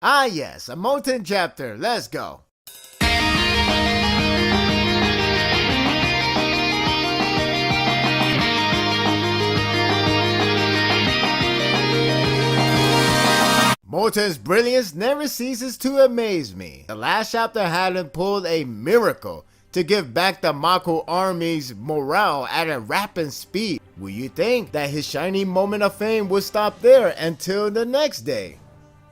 Ah yes, a Mouten chapter, let's go. Mouten's brilliance never ceases to amaze me. The last chapter had him pulled a miracle to give back the Mako army's morale at a rapid speed. Would you think that his shining moment of fame would stop there until the next day?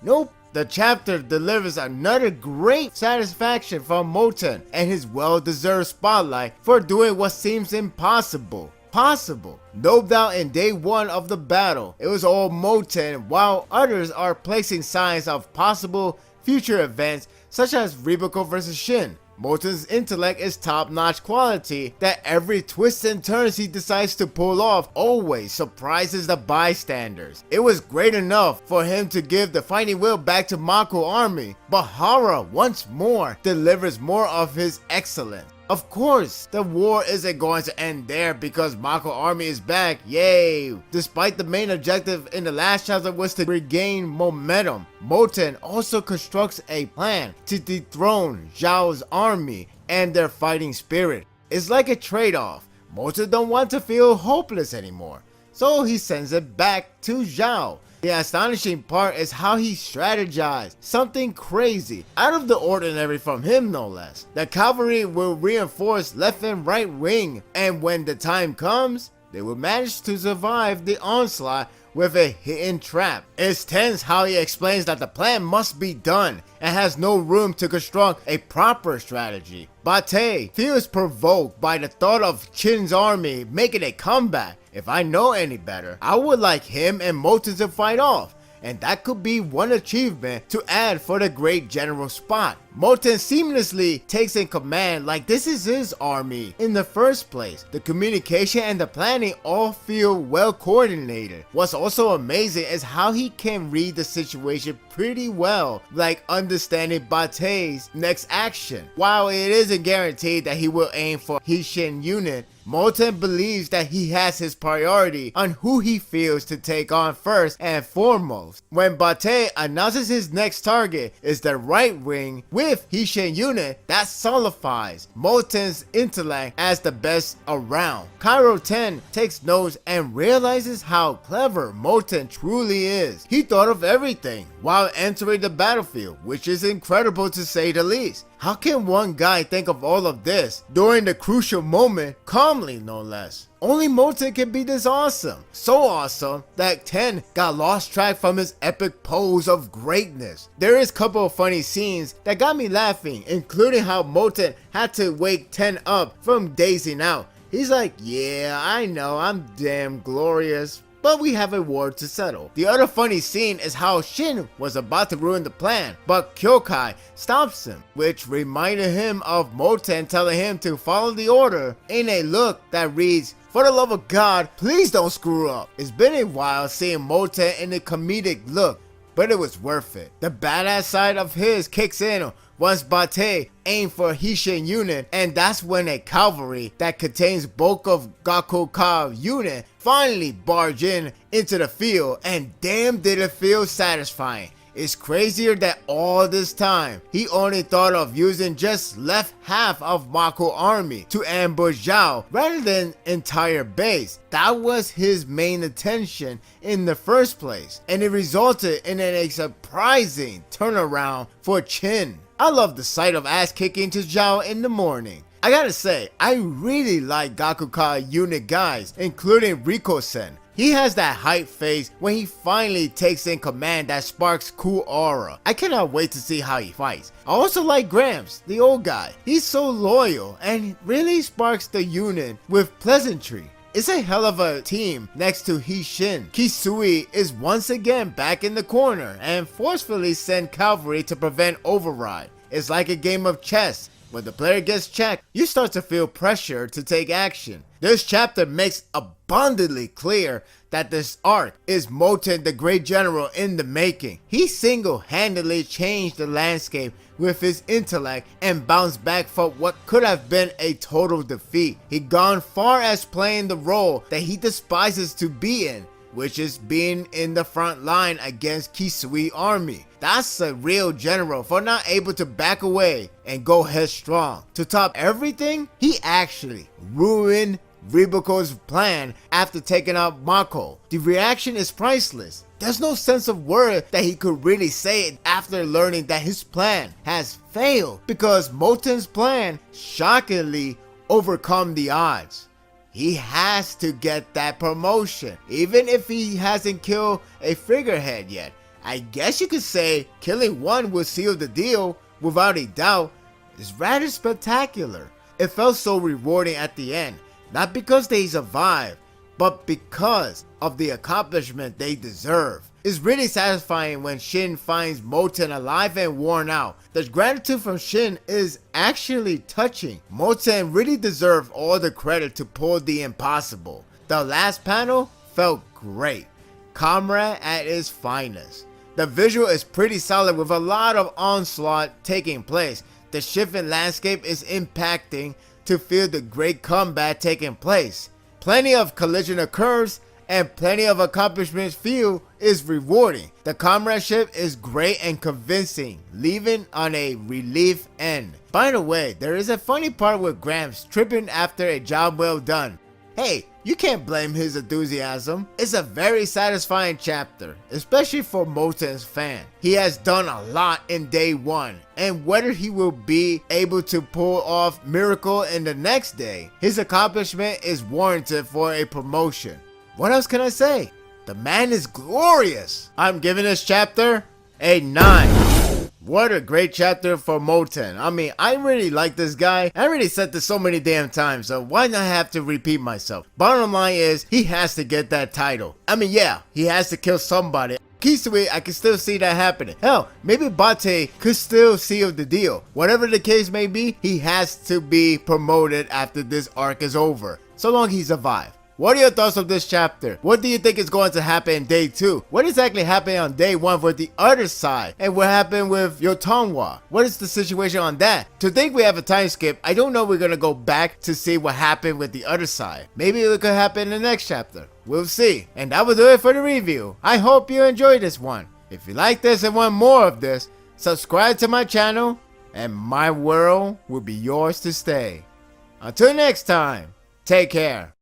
Nope. The chapter delivers another great satisfaction from Mouten and his well-deserved spotlight for doing what seems impossible. No doubt in day one of the battle, it was all Mouten, while others are placing signs of possible future events such as Rebiko vs Shin. Mouten's intellect is top-notch quality that every twist and turns he decides to pull off always surprises the bystanders. It was great enough for him to give the fighting will back to Mako army, but Hara once more delivers more of his excellence. Of course, the war isn't going to end there because Mako army is back, yay! Despite the main objective in the last chapter was to regain momentum, Mouten also constructs a plan to dethrone Zhao's army and their fighting spirit. It's like a trade-off. Mouten don't want to feel hopeless anymore, so he sends it back to Zhao. The astonishing part is how he strategized something crazy, out of the ordinary from him no less. The cavalry will reinforce left and right wing, and when the time comes, they will manage to survive the onslaught with a hidden trap. It's tense how he explains that the plan must be done and has no room to construct a proper strategy. Bate feels provoked by the thought of Qin's army making a comeback. If I know any better, I would like him and Mouten to fight off, and that could be one achievement to add for the great general spot. Mouten seamlessly takes in command like this is his army in the first place. The communication and the planning all feel well coordinated. What's also amazing is how he can read the situation pretty well, like understanding Bate's next action. While it isn't guaranteed that he will aim for Hishin unit, Mouten believes that he has his priority on who he feels to take on first and foremost. When Bate announces his next target is the right wing with Hishin unit, that solidifies Mouten's intellect as the best around. Cairo 10 takes notes and realizes how clever Mouten truly is. He thought of everything while entering the battlefield, which is incredible to say the least. How can one guy think of all of this during the crucial moment calmly, no less? Only Mouten can be this awesome. So awesome that 10 got lost track from his epic pose of greatness. There is a couple of funny scenes that got me laughing, including how Mouten had to wake 10 up from dazing out. He's like, yeah, I know, I'm damn glorious, but we have a war to settle. The other funny scene is how Shin was about to ruin the plan, but Kyokai stops him, which reminded him of Mouten telling him to follow the order in a look that reads, "For the love of God, please don't screw up." It's been a while seeing Mouten in a comedic look, but it was worth it. The badass side of his kicks in once Bate aimed for Hishin unit, and that's when a cavalry that contains bulk of Gakuka unit finally barge in into the field, and damn did it feel satisfying. It's crazier that all this time, he only thought of using just left half of Mako army to ambush Zhao rather than entire base. That was his main intention in the first place, and it resulted in a surprising turnaround for Qin. I love the sight of ass kicking to Zhao in the morning. I gotta say, I really like Gakuka unit guys, including Riko-sen. He has that hype face when he finally takes in command that sparks cool aura. I cannot wait to see how he fights. I also like Gramps, the old guy. He's so loyal and really sparks the unit with pleasantry. It's a hell of a team next to Hishin. Kisui is once again back in the corner and forcefully send cavalry to prevent override. It's like a game of chess. When the player gets checked, you start to feel pressure to take action. This chapter makes abundantly clear that this arc is Mouten the Great General in the making. He single-handedly changed the landscape with his intellect and bounced back from what could have been a total defeat. He gone far as playing the role that he despises to be in, which is being in the front line against Kisui army. That's a real general for not able to back away and go headstrong. To top everything, he actually ruined Riboko's plan after taking out Mako. The reaction is priceless. There's no sense of word that he could really say it after learning that his plan has failed, because Mouten's plan shockingly overcome the odds. He has to get that promotion, even if he hasn't killed a figurehead yet. I guess you could say killing one will seal the deal without a doubt. It's rather spectacular. It felt so rewarding at the end, not because they survived, but because of the accomplishment they deserve. It's really satisfying when Shin finds Mouten alive and worn out. The gratitude from Shin is actually touching. Mouten really deserved all the credit to pull the impossible. The last panel felt great. Comrade at its finest. The visual is pretty solid with a lot of onslaught taking place. The shift in landscape is impacting to feel the great combat taking place. Plenty of collision occurs and plenty of accomplishments feel is rewarding. The comradeship is great and convincing, leaving on a relief end. By the way, there is a funny part with Gramps tripping after a job well done. Hey, you can't blame his enthusiasm. It's a very satisfying chapter, especially for Mouten's fan. He has done a lot in day one, and whether he will be able to pull off miracle in the next day, his accomplishment is warranted for a promotion. What else can I say? The man is glorious. I'm giving this chapter a 9. What a great chapter for Mouten. I mean, I really like this guy. I already said this so many damn times, so why not have to repeat myself? Bottom line is, he has to get that title. I mean, yeah, he has to kill somebody. Keys to it, I can still see that happening. Hell, maybe Bate could still seal the deal. Whatever the case may be, he has to be promoted after this arc is over, so long he survives. What are your thoughts on this chapter? What do you think is going to happen in day 2? What exactly happened on day 1 with the other side? And what happened with Yotonwa? What is the situation on that? To think we have a time skip, I don't know we're gonna go back to see what happened with the other side. Maybe it could happen in the next chapter. We'll see. And that will do it for the review. I hope you enjoyed this one. If you like this and want more of this, subscribe to my channel and my world will be yours to stay. Until next time, take care.